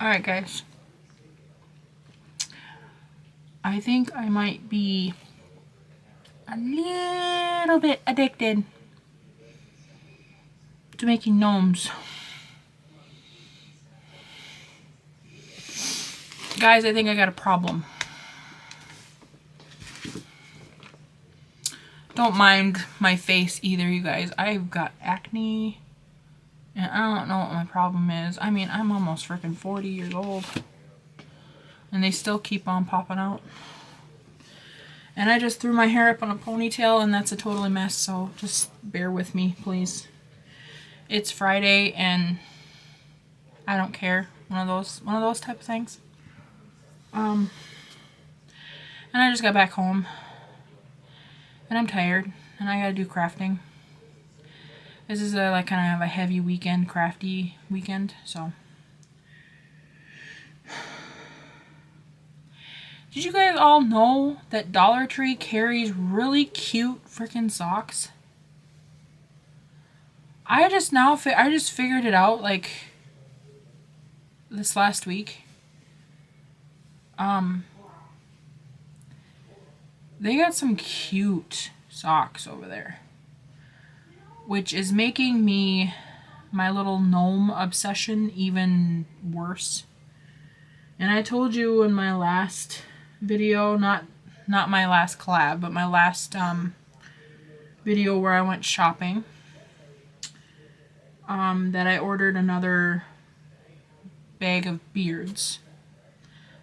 Alright guys, I think I might be a little bit addicted to making gnomes. Guys, I think I got a problem. Don't mind my face either, you guys. I've got acne, and I don't know what my problem is. I mean, I'm almost freaking 40 years old, and they still keep on popping out. And I just threw my hair up on a ponytail, and that's a totally mess, so just bear with me, please. It's Friday, and I don't care. One of those type of things. And I just got back home, and I'm tired, and I gotta do crafting. This is like kind of a heavy weekend, crafty weekend, so. Did you guys all know that Dollar Tree carries really cute freaking socks? I just figured it out like this last week. They got some cute socks over there, which is making my little gnome obsession even worse. And I told you in my last video, not my last collab, but my last video where I went shopping, that I ordered another bag of beards.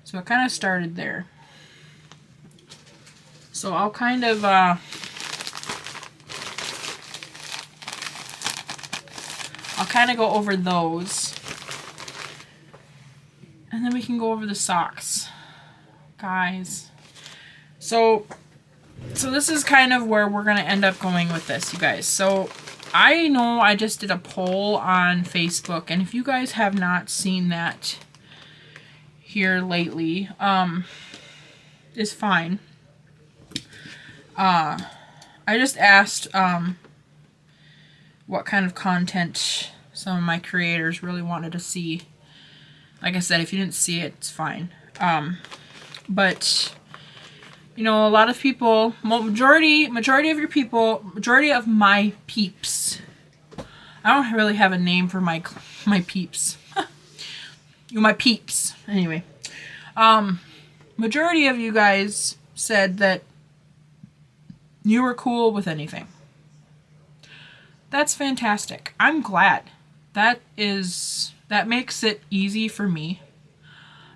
So it kind of started there. So I'll kind of go over those, and then we can go over the socks, guys. So this is kind of where we're gonna end up going with this, you guys. So I know I just did a poll on Facebook, and if you guys have not seen that here lately, is fine. I just asked what kind of content some of my creators really wanted to see. Like I said, if you didn't see it, it's fine. But you know, a lot of people, majority of your people, majority of my peeps. I don't really have a name for my peeps. My peeps. Anyway, majority of you guys said that you were cool with anything. That's fantastic. I'm glad. That makes it easy for me.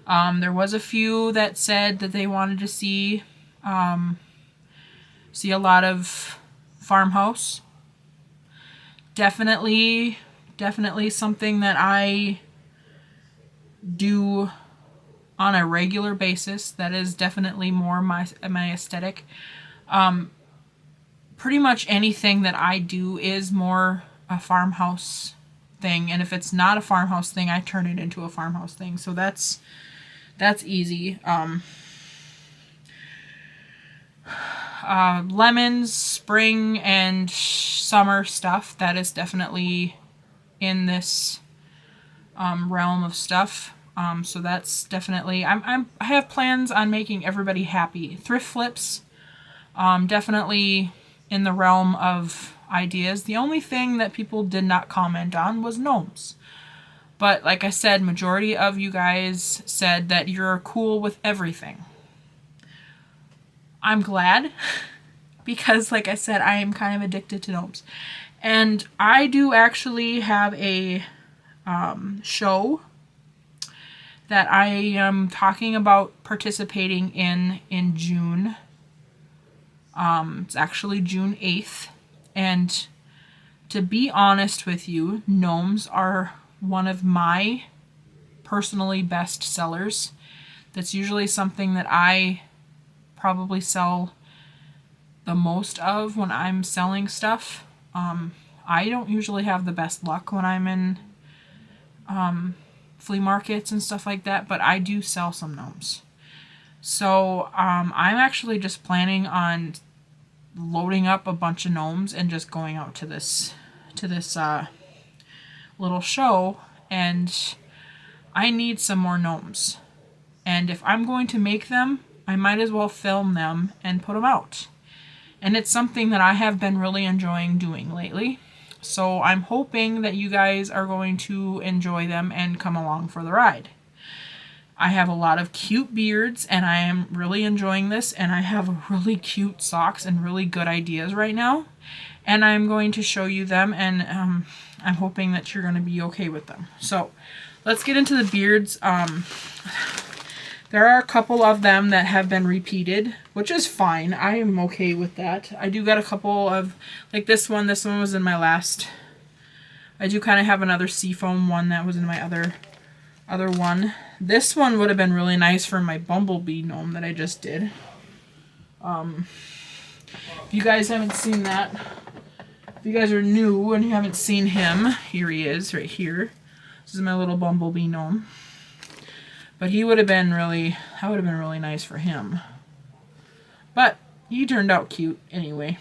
There was a few that said that they wanted to see a lot of farmhouse. Definitely something that I do on a regular basis. That is definitely more my aesthetic. Pretty much anything that I do is more a farmhouse thing, and if it's not a farmhouse thing, I turn it into a farmhouse thing. So that's easy. Lemons, spring and summer stuff, that is definitely in this realm of stuff. So that's definitely, I have plans on making everybody happy. Thrift flips, definitely in the realm of ideas. The only thing that people did not comment on was gnomes. But like I said, majority of you guys said that you're cool with everything. I'm glad, because like I said, I am kind of addicted to gnomes. And I do actually have a show that I am talking about participating in June. It's actually June 8th. And to be honest with you, gnomes are one of my personally best sellers. That's usually something that I probably sell the most of when I'm selling stuff. I don't usually have the best luck when I'm in flea markets and stuff like that, but I do sell some gnomes. So I'm actually just planning on loading up a bunch of gnomes and just going out to this little show and I need some more gnomes. And if I'm going to make them, I might as well film them and put them out. And it's something that I have been really enjoying doing lately. So I'm hoping that you guys are going to enjoy them and come along for the ride. I have a lot of cute beards and I am really enjoying this, and I have really cute socks and really good ideas right now. And I'm going to show you them, and I'm hoping that you're going to be okay with them. So let's get into the beards. There are a couple of them that have been repeated, which is fine. I am okay with that. I do got a couple of, like this one was in my last. I do kind of have another seafoam one that was in my other one. This one would have been really nice for my bumblebee gnome that I just did. If you guys haven't seen that, if you guys are new and you haven't seen him, here he is right here. This is my little bumblebee gnome. But he would have been really, that would have been really nice for him. But he turned out cute anyway.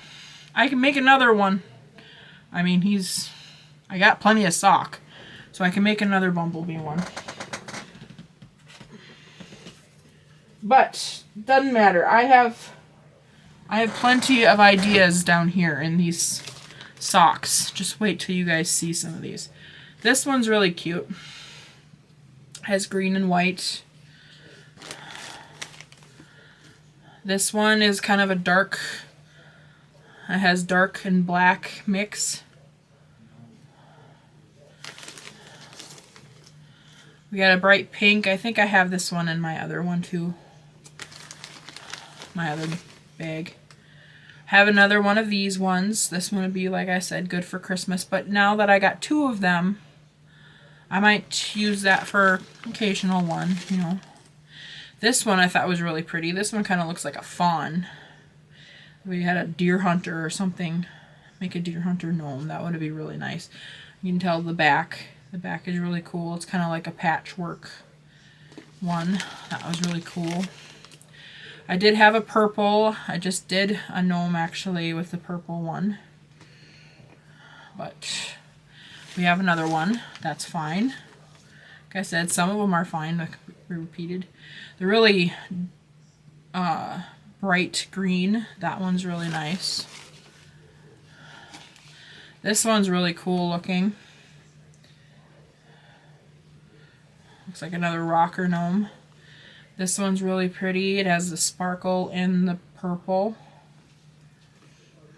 I can make another one. I mean, I got plenty of sock, so I can make another bumblebee one. But doesn't matter. I have plenty of ideas down here in these socks. Just wait till you guys see some of these. This one's really cute. Has green and white. This one is kind of a dark, it has dark and black mix. We got a bright pink. I think I have this one in my other one too. My other bag. Have another one of these ones. This one would be, like I said, good for Christmas. But now that I got two of them, I might use that for occasional one, you know. This one I thought was really pretty. This one kind of looks like a fawn. We had a deer hunter or something. Make a deer hunter gnome. That would be really nice. You can tell the back. The back is really cool. It's kind of like a patchwork one. That was really cool. I did have a purple. I just did a gnome actually with the purple one. But we have another one. That's fine. Like I said, some of them are fine. Like we repeated. They're really bright green. That one's really nice. This one's really cool looking. Looks like another rocker gnome. This one's really pretty. It has the sparkle in the purple.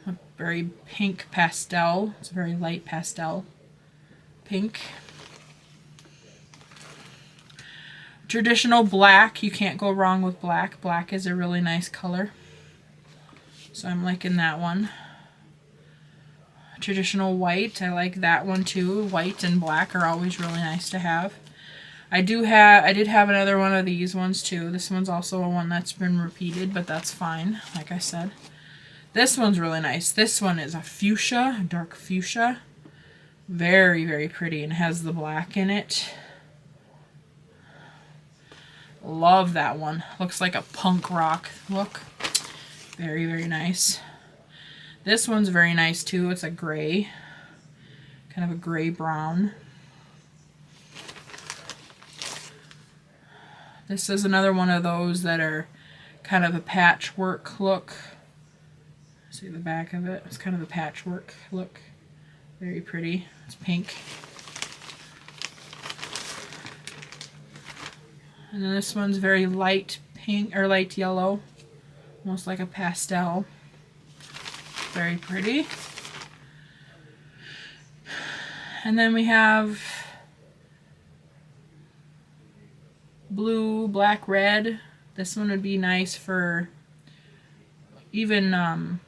A very pink pastel. It's a very light pastel pink. Traditional black. You can't go wrong with black. Black is a really nice color. So I'm liking that one. Traditional white. I like that one too. White and black are always really nice to have. I did have another one of these ones too. This one's also a one that's been repeated, but that's fine, like I said. This one's really nice. This one is a fuchsia, a dark fuchsia. Very, very pretty, and has the black in it. Love that one. Looks like a punk rock look. Very, very nice. This one's very nice too. It's a gray, kind of a gray brown. This is another one of those that are kind of a patchwork look. See the back of it? It's kind of a patchwork look. Very pretty. It's pink. And then this one's very light pink or light yellow. Almost like a pastel. Very pretty. And then we have blue, black, red. This one would be nice for even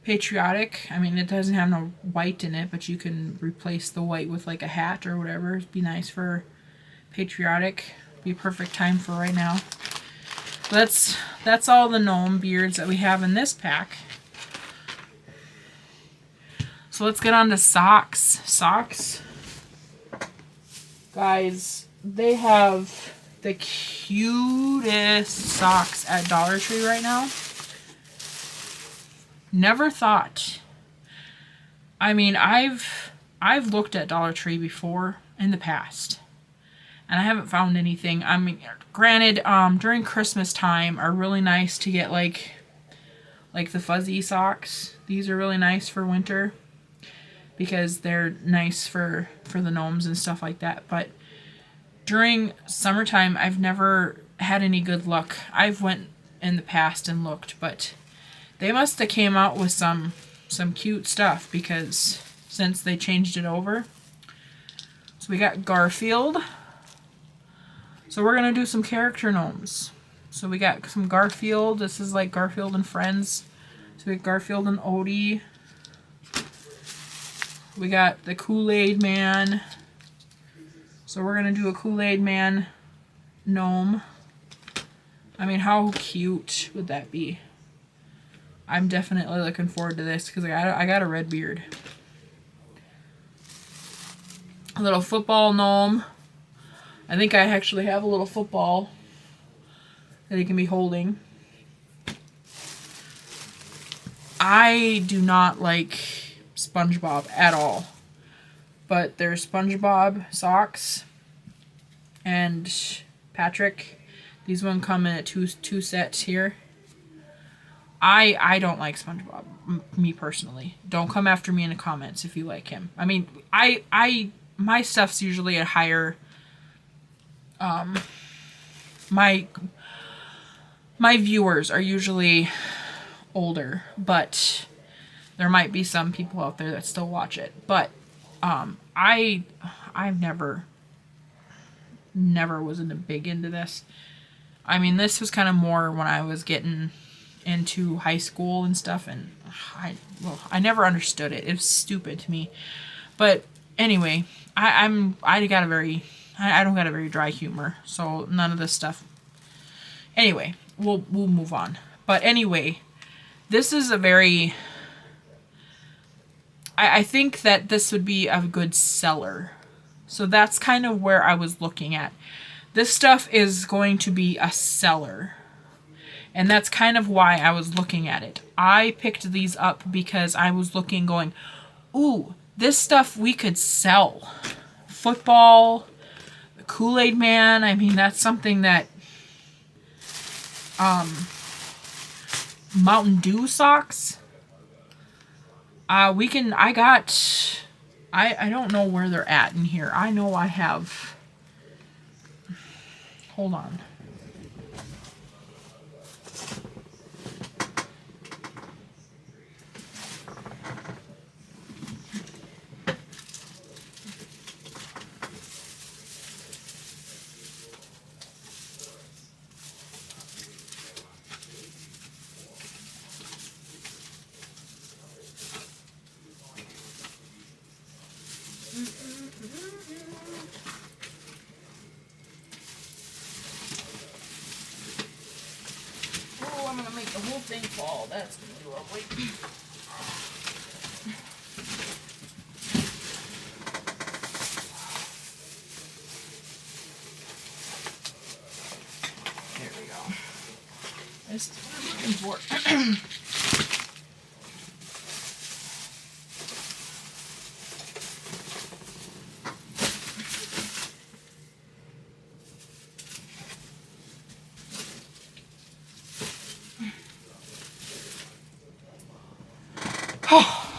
patriotic. I mean, it doesn't have no white in it, but you can replace the white with like a hat or whatever. It'd be nice for patriotic. Be a perfect time for right now. That's all the gnome beards that we have in this pack. So let's get on to socks. Socks. Guys, they have the cutest socks at Dollar Tree right now. Never thought. I mean, I've looked at Dollar Tree before, in the past. And I haven't found anything. I mean, granted, during Christmas time are really nice to get like the fuzzy socks. These are really nice for winter because they're nice for the gnomes and stuff like that. But during summertime, I've never had any good luck. I've went in the past and looked, but they must have came out with some cute stuff because since they changed it over. So we got Garfield. So we're going to do some character gnomes. So we got some Garfield. This is like Garfield and Friends. So we got Garfield and Odie. We got the Kool-Aid Man. So we're going to do a Kool-Aid Man gnome. I mean, how cute would that be? I'm definitely looking forward to this because I got a red beard. A little football gnome. I think I actually have a little football that he can be holding. I do not like SpongeBob at all. But there's SpongeBob socks and Patrick. These one come in at two sets here. I don't like SpongeBob, me personally. Don't come after me in the comments if you like him. I mean, my stuff's usually at higher. My viewers are usually older, but there might be some people out there that still watch it. But I've never was big into this. I mean, this was kind of more when I was getting into high school and stuff, and I never understood it. It was stupid to me. But anyway, I don't got a very dry humor, so none of this stuff. Anyway, we'll move on. But anyway, this is a very. I think that this would be a good seller. So that's kind of where I was looking at. This stuff is going to be a seller. And that's kind of why I was looking at it. I picked these up because I was looking going, ooh, this stuff we could sell. Football, the Kool-Aid Man. I mean, that's something that... Mountain Dew socks. I don't know where they're at in here. I know I have... Hold on. Oh, I'm gonna make the whole thing fall. That's gonna be lovely. There we go. That's what I'm looking for.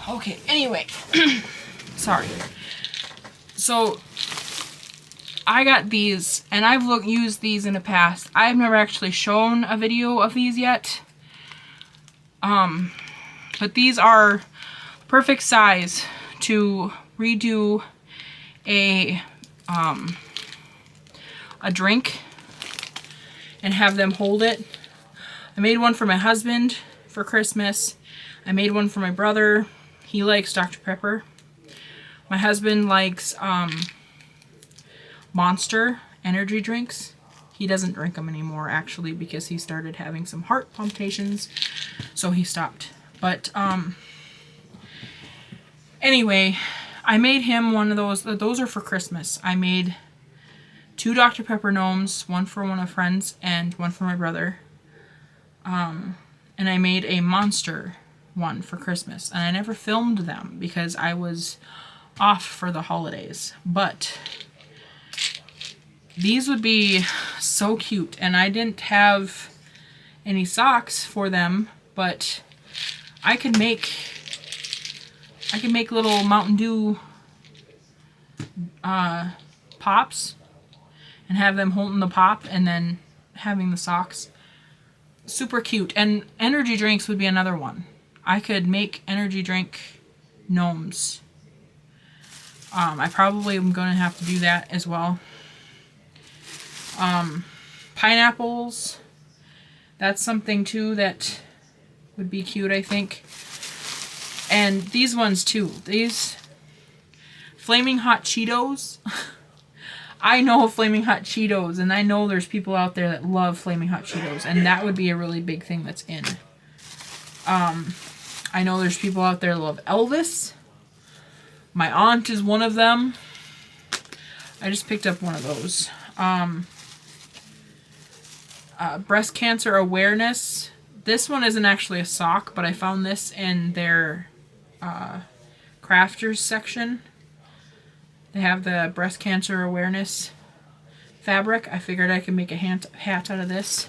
Okay, anyway, sorry. So, I got these, and I've used these in the past. I've never actually shown a video of these yet. But these are perfect size to redo a drink and have them hold it. I made one for my husband for Christmas. I made one for my brother. He likes Dr. Pepper. My husband likes Monster energy drinks. He doesn't drink them anymore, actually, because he started having some heart palpitations, so he stopped. But anyway, I made him one of those. Those are for Christmas. I made 2 Dr. Pepper gnomes, one for one of friends and one for my brother. And I made a Monster one for Christmas, and I never filmed them because I was off for the holidays. But these would be so cute. And I didn't have any socks for them, but I could make little Mountain Dew pops and have them holding the pop and then having the socks. Super cute. And energy drinks would be another one. I could make energy drink gnomes. I probably am going to have to do that as well. Pineapples. That's something too that would be cute, I think. And these ones too. These Flaming Hot Cheetos. I know Flaming Hot Cheetos, and I know there's people out there that love Flaming Hot Cheetos, and that would be a really big thing that's in. I know there's people out there that love Elvis. My aunt is one of them. I just picked up one of those. Breast cancer awareness. This one isn't actually a sock, but I found this in their crafters section. They have the breast cancer awareness fabric. I figured I could make a hat out of this.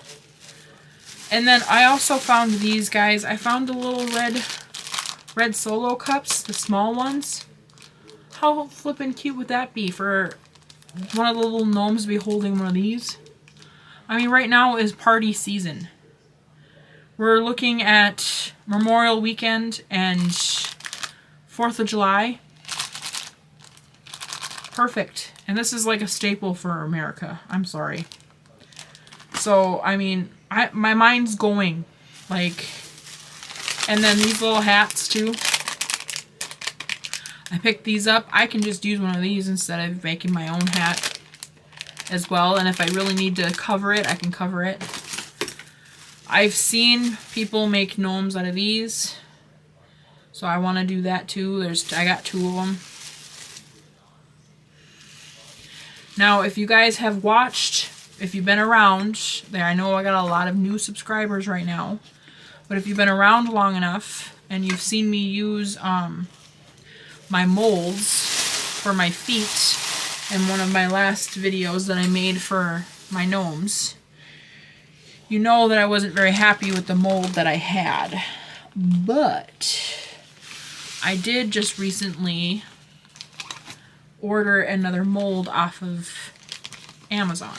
And then I also found these guys. I found the little red Solo cups, the small ones. How flippin' cute would that be for one of the little gnomes to be holding one of these? I mean, right now is party season. We're looking at Memorial Weekend and 4th of July. Perfect. And this is like a staple for America. I'm sorry. So, I mean, my mind's going. Like, and then these little hats too. I picked these up. I can just use one of these instead of making my own hat as well. And if I really need to cover it, I can cover it. I've seen people make gnomes out of these. So I want to do that too. I got 2 of them. Now, if you guys have watched, if you've been around, I know I got a lot of new subscribers right now. But if you've been around long enough and you've seen me use my molds for my feet in one of my last videos that I made for my gnomes, you know that I wasn't very happy with the mold that I had. But I did just recently order another mold off of Amazon.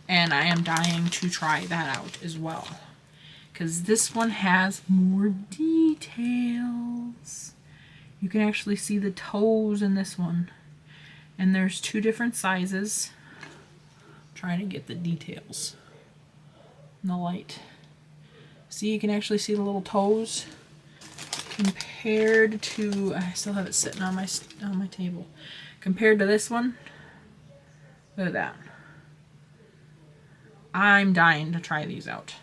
And I am dying to try that out as well. Because this one has more details. You can actually see the toes in this one. And there's 2 different sizes. I'm trying to get the details in the light. See, you can actually see the little toes compared to, I still have it sitting on my table. Compared to this one, look at that. I'm dying to try these out.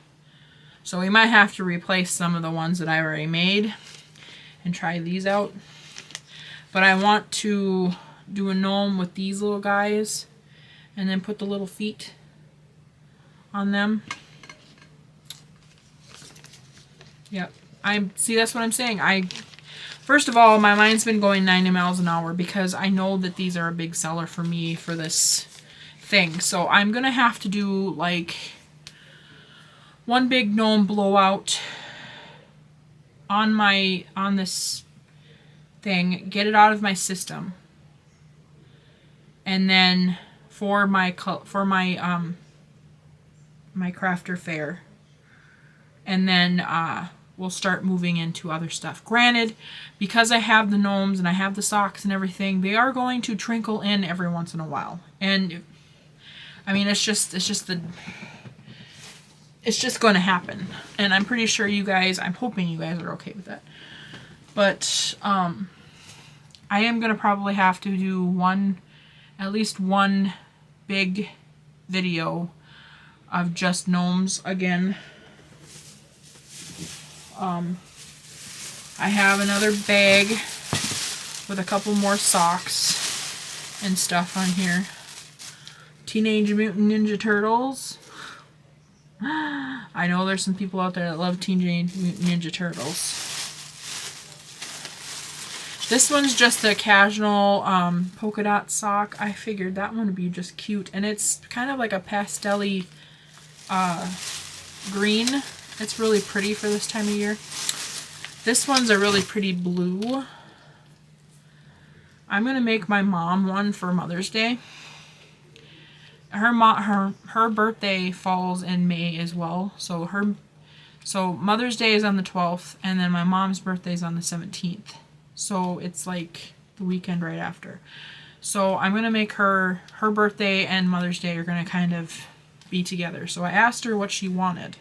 So we might have to replace some of the ones that I already made and try these out. But I want to do a gnome with these little guys and then put the little feet on them. Yep. See, that's what I'm saying. First of all, my mind's been going 90 miles an hour because I know that these are a big seller for me for this thing. So I'm going to have to do like one big gnome blowout on this thing, get it out of my system. And then for my crafter fair. And then we'll start moving into other stuff. Granted, because I have the gnomes and I have the socks and everything, they are going to trickle in every once in a while. And I mean, it's just going to happen. And I'm pretty sure you guys, I'm hoping you guys are okay with that. But I am going to probably have to do at least one big video of just gnomes again. I have another bag with a couple more socks and stuff on here. Teenage Mutant Ninja Turtles. I know there's some people out there that love Teenage Mutant Ninja Turtles. This one's just a casual polka dot sock. I figured that one would be just cute. And it's kind of like a pastel-y green. It's really pretty for this time of year. This one's a really pretty blue. I'm going to make my mom one for Mother's Day. Her birthday falls in May as well. So Mother's Day is on the 12th, and then my mom's birthday is on the 17th. So it's like the weekend right after. So I'm going to make her birthday and Mother's Day are going to kind of be together. So I asked her what she wanted,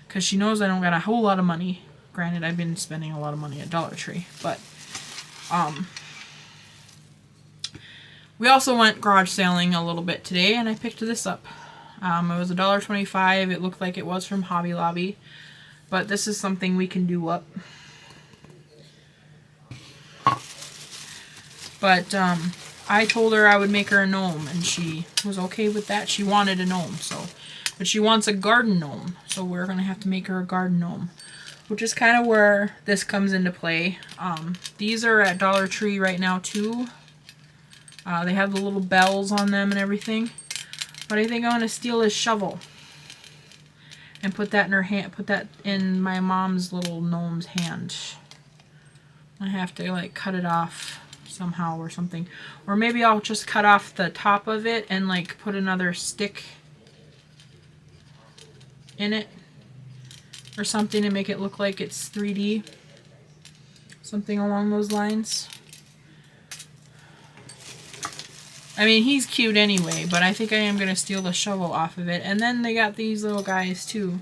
because she knows I don't got a whole lot of money. Granted, I've been spending a lot of money at Dollar Tree, but we also went garage sailing a little bit today, and I picked this up. It was $1.25. It looked like it was from Hobby Lobby, but this is something we can do up. But I told her I would make her a gnome, and she was okay with that. She wanted a gnome, but she wants a garden gnome, so we're going to have to make her a garden gnome, which is kind of where this comes into play. These are at Dollar Tree right now, too. They have the little bells on them and everything. But I think I'm going to steal his shovel and put that in her hand, put that in my mom's little gnome's hand. I have to, like, cut it off somehow or something. Or maybe I'll just cut off the top of it and, like, put another stick in it or something to make it look like it's 3D. Something along those lines. I mean, he's cute anyway, but I think I am going to steal the shovel off of it. And then they got these little guys, too,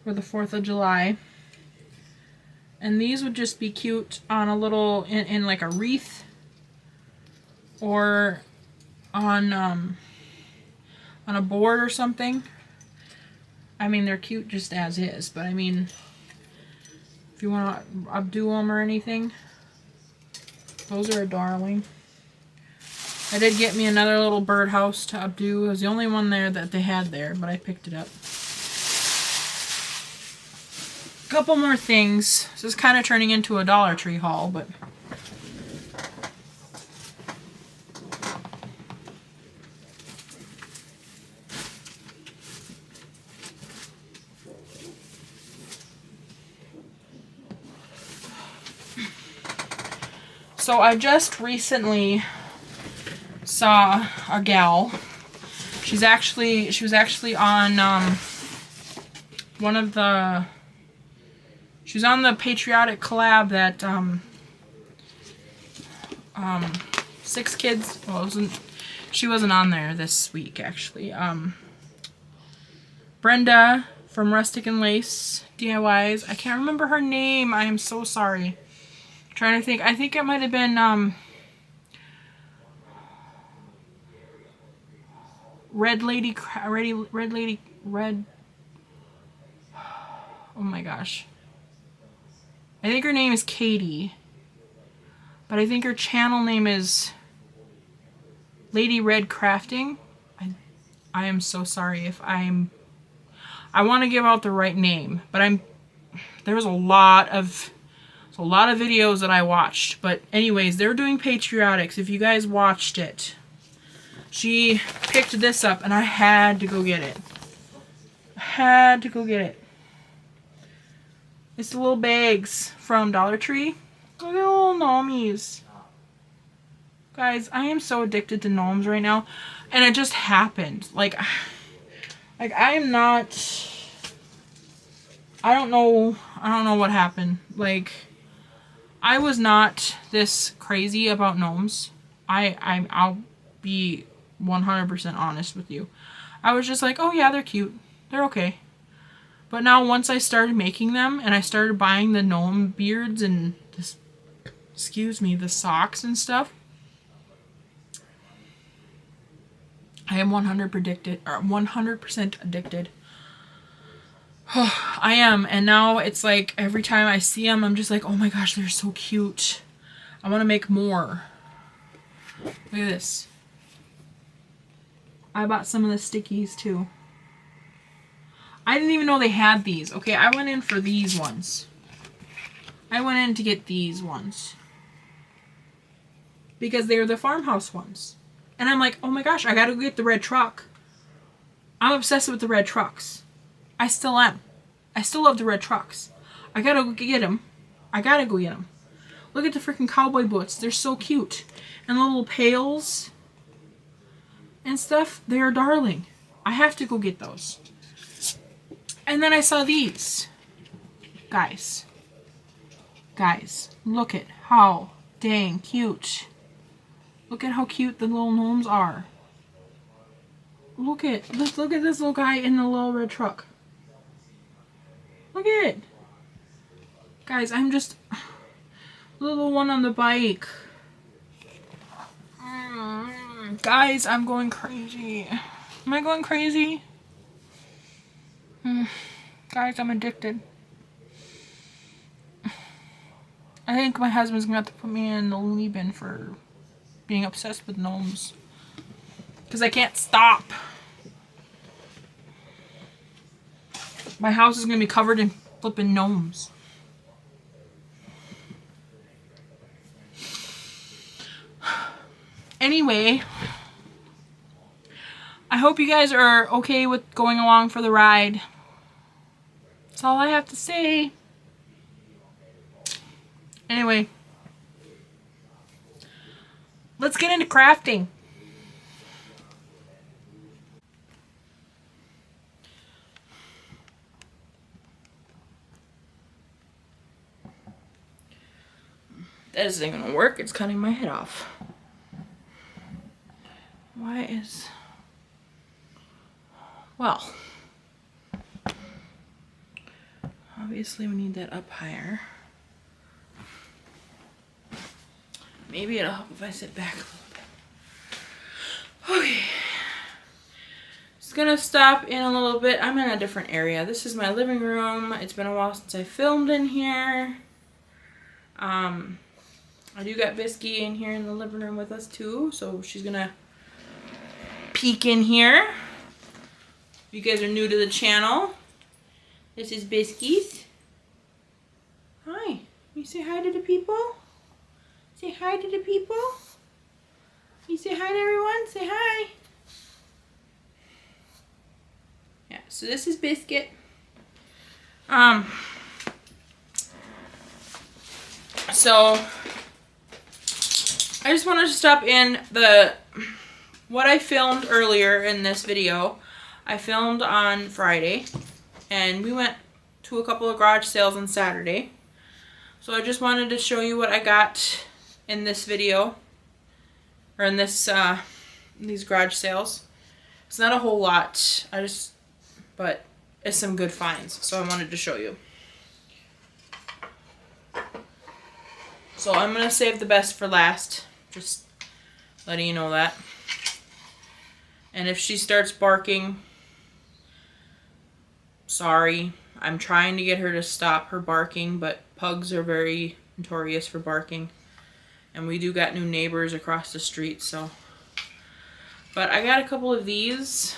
for the 4th of July. And these would just be cute on a little, in like a wreath, or on a board or something. I mean, they're cute just as is, but I mean, if you want to updo them or anything, those are a darling. I did get me another little birdhouse to updo. It was the only one there that they had there, but I picked it up. Couple more things. This is kind of turning into a Dollar Tree haul, but so I just recently saw a gal. She was actually on she was on the patriotic collab that Six Kids, well, she wasn't on there this week actually. Brenda from Rustic and Lace DIYs. I can't remember her name. I am so sorry. I'm trying to think. I think it might have been oh my gosh. I think her name is Katie, but I think her channel name is Lady Red Crafting. I am so sorry if I want to give out the right name, but there was a lot of videos that I watched. But anyways, they're doing patriotics. If you guys watched it, she picked this up and I had to go get it. It's the little bags from Dollar Tree. Look at the little gnomies. Guys, I am so addicted to gnomes right now. And it just happened. Like I am not... I don't know what happened. Like, I was not this crazy about gnomes. I'll be 100% honest with you. I was just like, oh yeah, they're cute. They're okay. But now once I started making them and I started buying the gnome beards and the socks and stuff, I am 100% addicted. I am, and now it's like every time I see them, I'm just like, oh my gosh, they're so cute. I want to make more. Look at this. I bought some of the stickies too. I didn't even know they had these. Okay, I went in for these ones. I went in to get these ones because they're the farmhouse ones. And I'm like, oh my gosh, I gotta go get the red truck. I'm obsessed with the red trucks. I still am. I still love the red trucks. I gotta go get them. I gotta go get them. Look at the freaking cowboy boots. They're so cute. And the little pails and stuff. They are darling. I have to go get those. And then I saw these. Guys. Guys, look at how dang cute. Look at how cute the little gnomes are. Look at this little guy in the little red truck. Look at it. Guys, I'm just little one on the bike. Guys, I'm going crazy. Am I going crazy? Guys, I'm addicted. I think my husband's gonna have to put me in the loony bin for being obsessed with gnomes. Because I can't stop. My house is gonna be covered in flipping gnomes. Anyway, I hope you guys are okay with going along for the ride. That's all I have to say. Anyway, let's get into crafting. That isn't gonna work. It's cutting my head off. Why is... Well, obviously we need that up higher. Maybe it'll help if I sit back a little bit. Okay. Just gonna stop in a little bit. I'm in a different area. This is my living room. It's been a while since I filmed in here. I do got Bisky in here in the living room with us too, so she's gonna peek in here. If you guys are new to the channel, this is Bisky's. Hi. You say hi to the people? Say hi to the people? You say hi to everyone? Say hi. Yeah, so this is Biscuit. So I just wanted to stop in what I filmed earlier in this video. I filmed on Friday and we went to a couple of garage sales on Saturday. So I just wanted to show you what I got in this video, or in this these garage sales. It's not a whole lot, but it's some good finds, so I wanted to show you. So I'm gonna save the best for last, just letting you know that. And if she starts barking, sorry. I'm trying to get her to stop her barking, but pugs are very notorious for barking. And we do got new neighbors across the street, so. But I got a couple of these.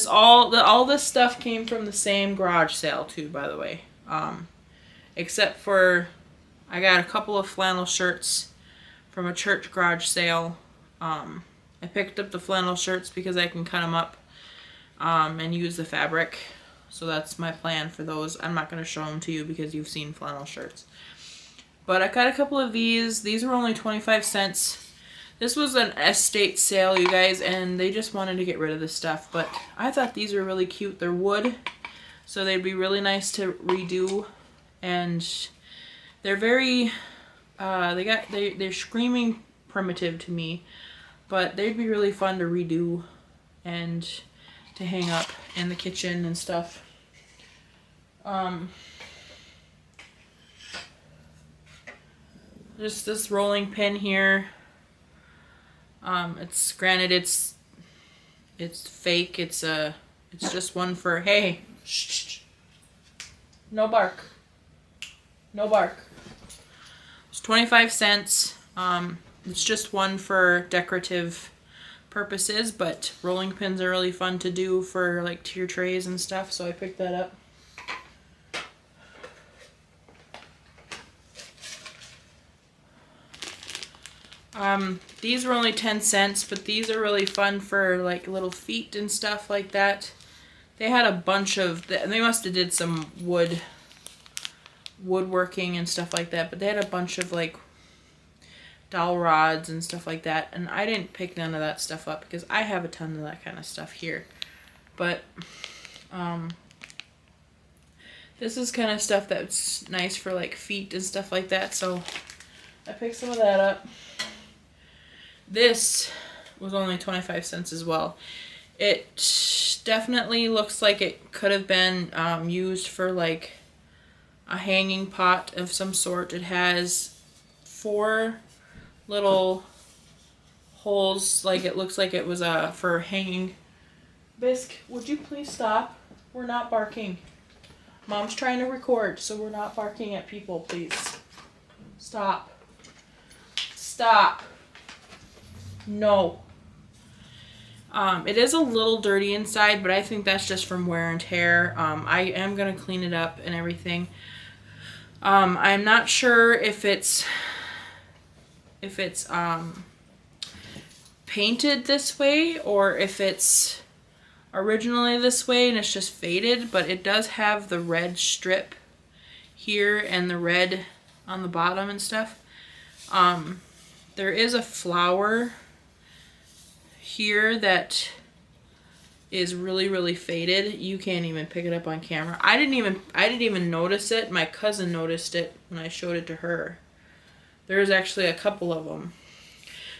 All this stuff came from the same garage sale too, by the way. Except for I got a couple of flannel shirts from a church garage sale. I picked up the flannel shirts because I can cut them up and use the fabric. So that's my plan for those. I'm not going to show them to you because you've seen flannel shirts. But I got a couple of these. These were only 25 cents. This was an estate sale, you guys, and they just wanted to get rid of this stuff. But I thought these were really cute. They're wood, so they'd be really nice to redo. And they're very, they're screaming primitive to me. But they'd be really fun to redo and to hang up in the kitchen and stuff. Just this rolling pin here. It's granted it's fake. It's just one for, hey, shh, no bark. No bark. It's 25 cents. It's just one for decorative purposes, but rolling pins are really fun to do for like tier trays and stuff, so I picked that up. These were only 10 cents, but these are really fun for like little feet and stuff like that. They had a bunch of, they must have did some woodworking and stuff like that, but they had a bunch of like dowel rods and stuff like that, and I didn't pick none of that stuff up because I have a ton of that kind of stuff here. But this is kind of stuff that's nice for like feet and stuff like that, so I picked some of that up. This was only 25 cents as well. It definitely looks like it could have been used for like a hanging pot of some sort. It has 4 little holes, like it looks like it was for hanging. Bisque, would you please stop? We're not barking. Mom's trying to record, so we're not barking at people, please. Stop. Stop. No. It is a little dirty inside, but I think that's just from wear and tear. I am going to clean it up and everything. I'm not sure if it's painted this way or if it's originally this way and it's just faded, but it does have the red strip here and the red on the bottom and stuff. There is a flower here that is really, really faded. You can't even pick it up on camera. I didn't even notice it. My cousin noticed it when I showed it to her. There's actually a couple of them.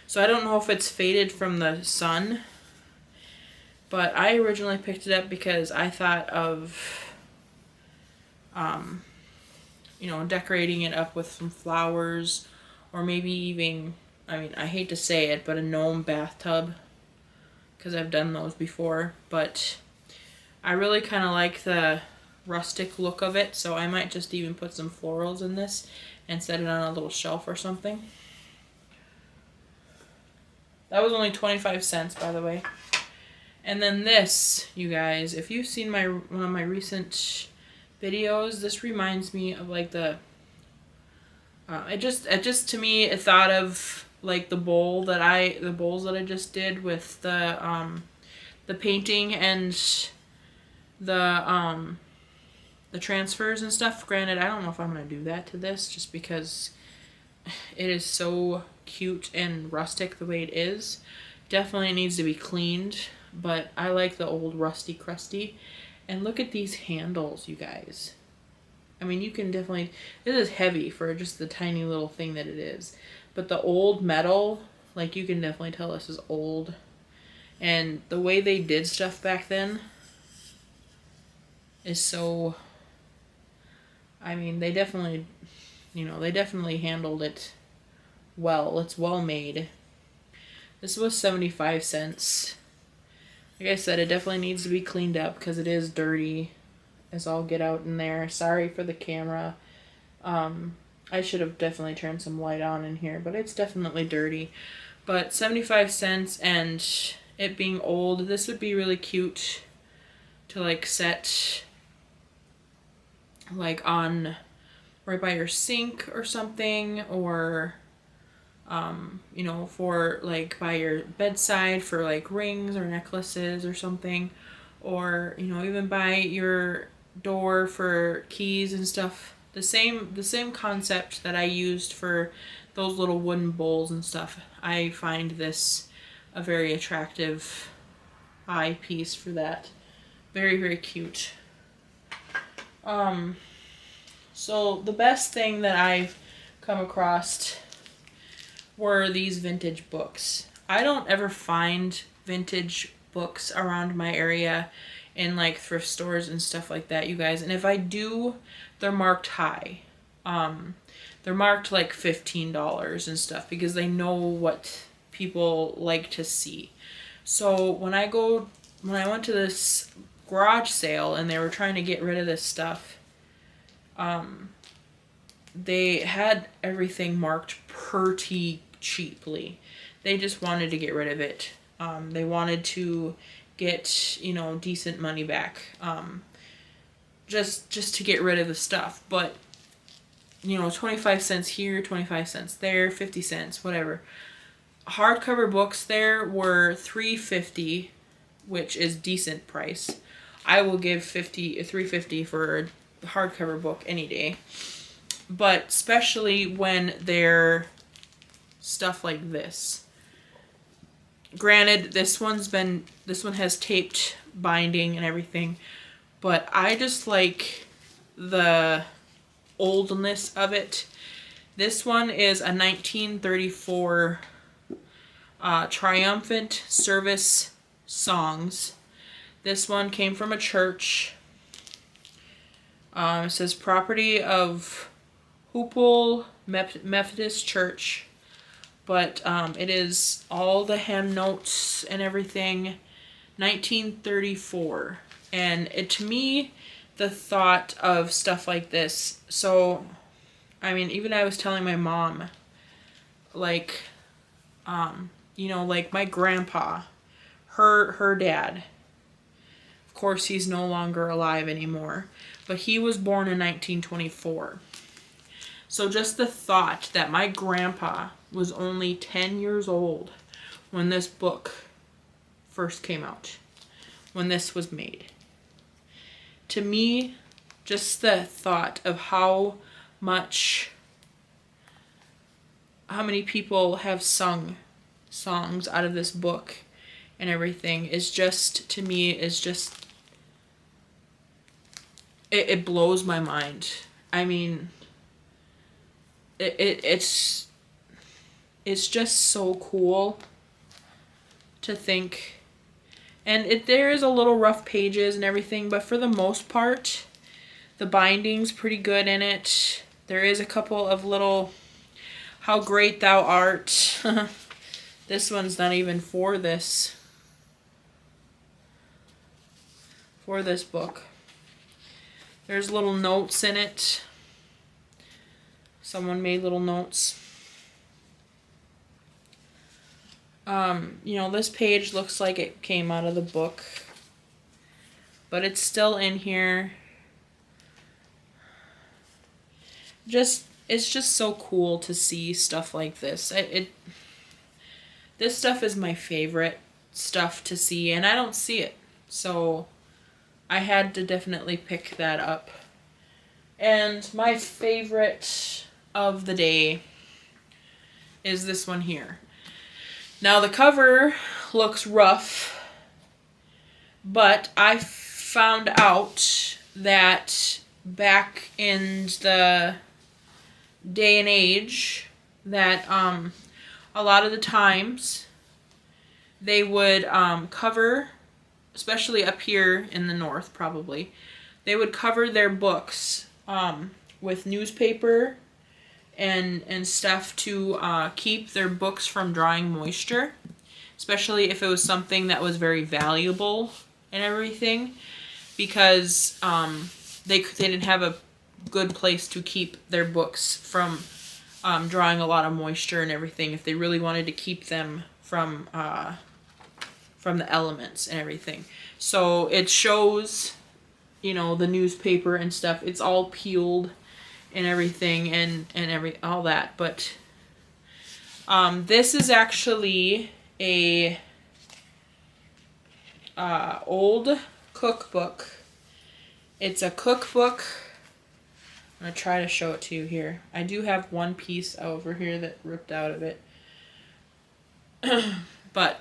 So I don't know if it's faded from the sun, but I originally picked it up because I thought of, you know, decorating it up with some flowers, or maybe even, I mean, I hate to say it, but a gnome bathtub, because I've done those before, but I really kind of like the rustic look of it, so I might just even put some florals in this and set it on a little shelf or something. That was only 25 cents, by the way. And then this, you guys, if you've seen one of my recent videos, this reminds me of like the, it just to me, it thought of like the bowls that I just did with the painting and the transfers and stuff. Granted, I don't know if I'm gonna do that to this just because it is so cute and rustic the way it is. Definitely needs to be cleaned, but I like the old rusty crusty. And look at these handles, you guys. I mean, you can definitely, this is heavy for just the tiny little thing that it is. But the old metal, like you can definitely tell this is old. And the way they did stuff back then is so, I mean, they definitely, you know, they definitely handled it well. It's well made. This was 75 cents. Like I said, it definitely needs to be cleaned up because it is dirty as all get out in there. Sorry for the camera. I should have definitely turned some light on in here, but it's definitely dirty. But 75 cents, and it being old, this would be really cute to like set like on right by your sink or something, or you know, for like by your bedside for like rings or necklaces or something, or you know, even by your door for keys and stuff. The same concept that I used for those little wooden bowls and stuff. I find this a very attractive eye piece for that. Very, very cute. So the best thing that I've come across were these vintage books. I don't ever find vintage books around my area in like thrift stores and stuff like that, you guys. And if I do, they're marked high. They're marked like $15 and stuff because they know what people like to see. So when I went to this garage sale and they were trying to get rid of this stuff, they had everything marked pretty cheaply. They just wanted to get rid of it. They wanted to get, you know, decent money back. Just to get rid of the stuff. But, you know, 25 cents here, 25 cents there, 50 cents, whatever. hardcover books there were $3.50, which is decent price. I will give $3.50 for a hardcover book any day. But especially when they're stuff like this. Granted, this one has taped binding and everything, but I just like the oldness of it. This one is a 1934 Triumphant Service Songs. This one came from a church. It says property of Hoople Methodist Church. But it is all the hymn notes and everything. 1934. And to me, the thought of stuff like this. So, I mean, even I was telling my mom, like, like my grandpa, her dad. Of course, he's no longer alive anymore. But he was born in 1924. So just the thought that my grandpa was only 10 years old when this book first came out, when this was made. To me, just the thought of how many people have sung songs out of this book and everything is just, to me, it blows my mind. I mean, it's just so cool to think. And there is a little rough pages and everything, but for the most part, the binding's pretty good in it. There is a couple of little, how great thou art. This one's not even for this book. There's little notes in it. Someone made little notes. This page looks like it came out of the book, but it's still in here. It's just so cool to see stuff like this. This stuff is my favorite stuff to see, and I don't see it, so I had to definitely pick that up. And my favorite of the day is this one here. Now the cover looks rough, but I found out that back in the day and age that a lot of the times they would cover, especially up here in the north probably, they would cover their books with newspaper and stuff to keep their books from drawing moisture, especially if it was something that was very valuable and everything, because they didn't have a good place to keep their books from drawing a lot of moisture and everything, if they really wanted to keep them from the elements and everything. So it shows, the newspaper and stuff. It's all peeled and everything and all that. But this is actually a old cookbook. It's a cookbook. I'm going to try to show it to you here. I do have one piece over here that ripped out of it. But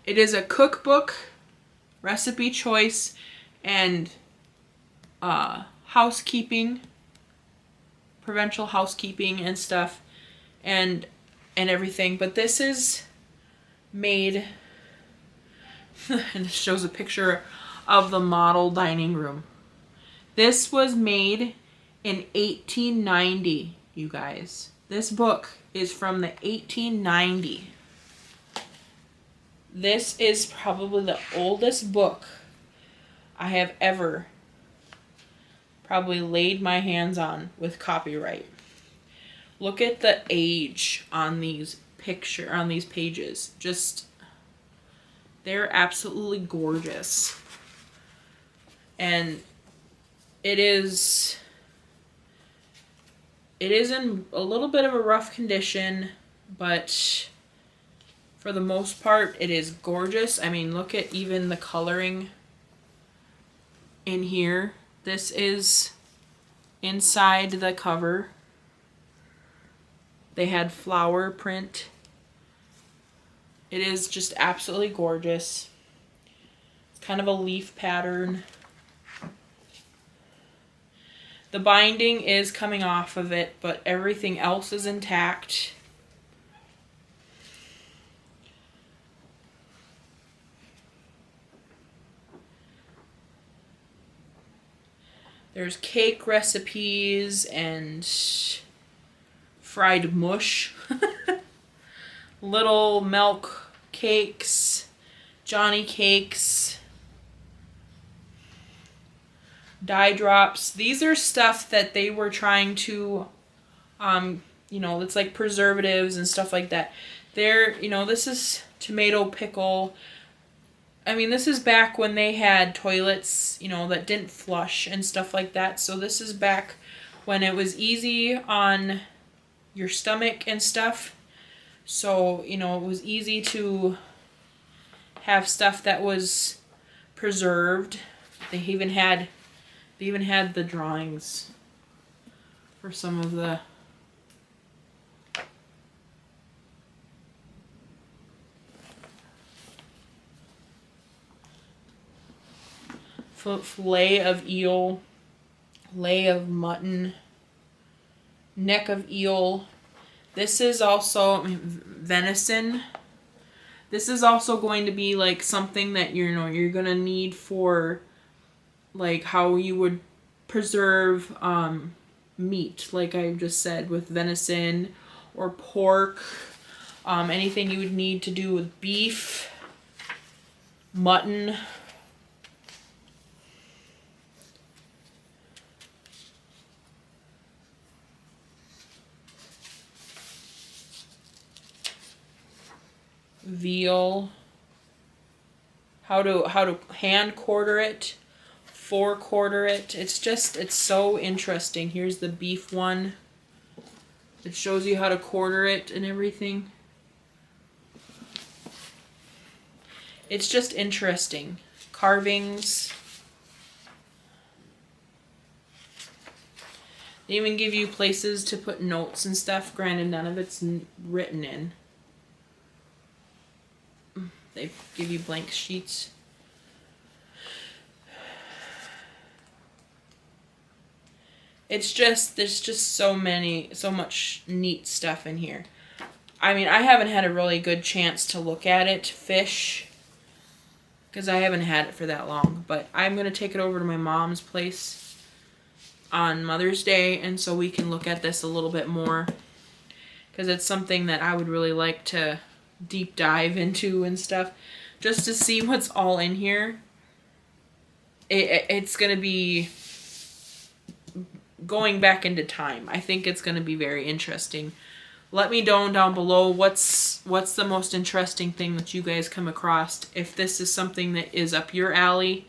it is a cookbook, recipe choice, and housekeeping, provincial housekeeping and stuff, and everything. But this is made, and it shows a picture of the model dining room. This was made in 1890, you guys. This book is from the 1890. This is probably the oldest book I have ever probably laid my hands on with copyright. Look at the age on these pages. Just, they're absolutely gorgeous. And it is in a little bit of a rough condition. but for the most part, it is gorgeous. I mean, look at even the coloring in here. This is inside the cover. They had flower print. It is just absolutely gorgeous. It's kind of a leaf pattern. The binding is coming off of it, but everything else is intact. There's cake recipes and fried mush. Little milk cakes, Johnny cakes, dye drops. These are stuff that they were trying to, you know, it's like preservatives and stuff like that. They're, you know, this is tomato pickle. I mean, this is back when they had toilets, you know, that didn't flush and stuff like that. So this is back when it was easy on your stomach and stuff. So, you know, it was easy to have stuff that was preserved. They even had the drawings for some of the fillet of eel, lay of mutton, neck of eel. This is also venison. This is also going to be like something that you're gonna need for like how you would preserve meat, like I just said, with venison or pork. Anything you would need to do with beef, mutton. Veal, how to hand quarter it, 4/4 it. It's so interesting. Here's the beef one. It shows you how to quarter it and everything. It's just interesting. Carvings. They even give you places to put notes and stuff. Granted, none of it's written in. They give you blank sheets. It's just, there's just so much neat stuff in here. I mean, I haven't had a really good chance to look at it, fish, because I haven't had it for that long. But I'm going to take it over to my mom's place on Mother's Day, and so we can look at this a little bit more, because it's something that I would really like to deep dive into and stuff, just to see what's all in here. It's going to be going back into time. I think it's going to be very interesting. Let me know down below what's the most interesting thing that you guys come across. If this is something that is up your alley,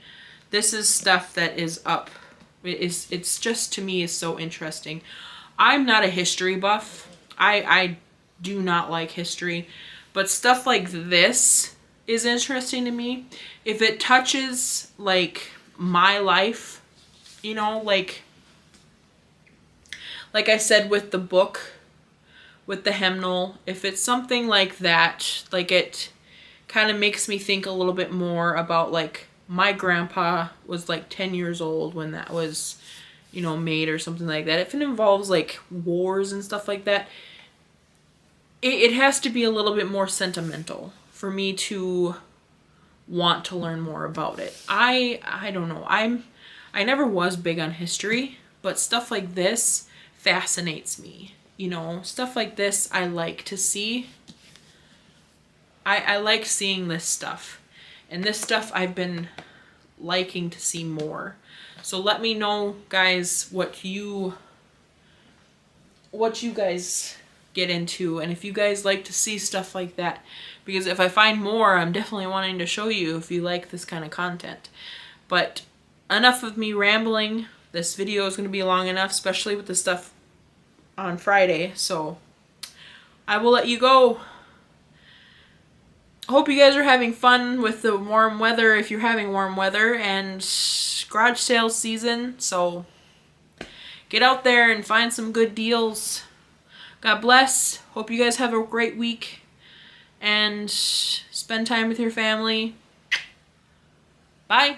this is stuff that is up. It's just, to me, is so interesting. I'm not a history buff. I do not like history. But stuff like this is interesting to me. If it touches, like, my life, you know, like I said with the book, with the hymnal, if it's something like that, like it kind of makes me think a little bit more about, like, my grandpa was like 10 years old when that was, you know, made or something like that. If it involves, like, wars and stuff like that, it has to be a little bit more sentimental for me to want to learn more about it. I don't know. I never was big on history, but stuff like this fascinates me. You know, stuff like this I like to see. I like seeing this stuff. And this stuff I've been liking to see more. So let me know, guys, what you guys get into, and if you guys like to see stuff like that, because if I find more, I'm definitely wanting to show you if you like this kind of content. But enough of me rambling. This video is going to be long enough, especially with the stuff on Friday. So I will let you go. Hope you guys are having fun with the warm weather if you're having warm weather, and garage sale season, so get out there and find some good deals. God bless. Hope you guys have a great week and spend time with your family. Bye.